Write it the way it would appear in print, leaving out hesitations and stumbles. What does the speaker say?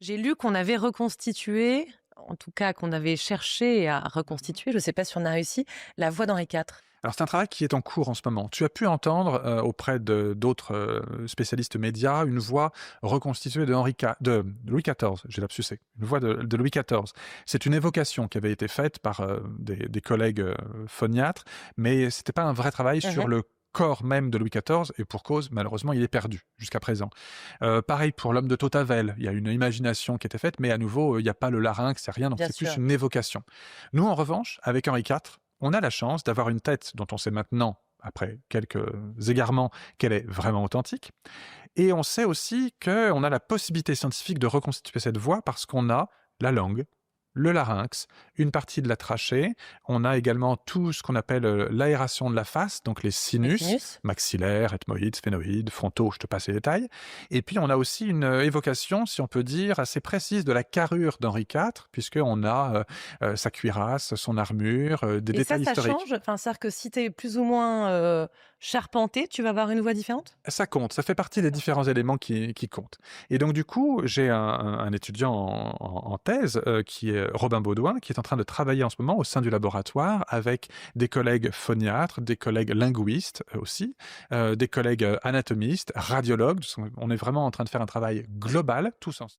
J'ai lu qu'on avait reconstitué, en tout cas qu'on avait cherché à reconstituer, je ne sais pas si on a réussi, la voix d'Henri IV. Alors c'est un travail qui est en cours en ce moment. Tu as pu entendre, auprès de d'autres, spécialistes médias, une voix reconstituée de Louis XIV, j'ai lapsusé, une voix de Louis XIV. C'est une évocation qui avait été faite par, des collègues, phoniatres, mais c'était pas un vrai travail sur Mmh. le corps même de Louis XIV et pour cause, malheureusement, il est perdu jusqu'à présent. Pareil pour l'homme de Tautavel, il y a une imagination qui était faite, mais à nouveau, il y a pas le larynx, c'est rien, donc Bien c'est plus sûr. une évocation. Nous, en revanche, avec Henri IV, on a la chance d'avoir une tête dont on sait maintenant, après quelques égarements, qu'elle est vraiment authentique. Et on sait aussi qu'on a la possibilité scientifique de reconstituer cette voix parce qu'on a la langue, le larynx, une partie de la trachée. On a également tout ce qu'on appelle l'aération de la face, donc les Les sinus, sinus? maxillaires, ethmoïdes, sphénoïdes, frontaux, je te passe les détails. Et puis on a aussi une évocation, si on peut dire, assez précise de la carrure d'Henri IV, puisqu'on a sa cuirasse, son armure, des Et ça, détails ça historiques. change? Enfin, c'est-à-dire que si tu es plus ou moins, charpenté, tu vas avoir une voix différente? Ça compte, ça fait partie des D'accord. différents éléments qui comptent. Et donc du coup, j'ai un étudiant en thèse, qui est Robin Baudouin, qui est en train de travailler en ce moment au sein du laboratoire avec des collègues phoniatres, des collègues linguistes, aussi, des collègues, anatomistes, radiologues. On est vraiment en train de faire un travail global, tous ensemble.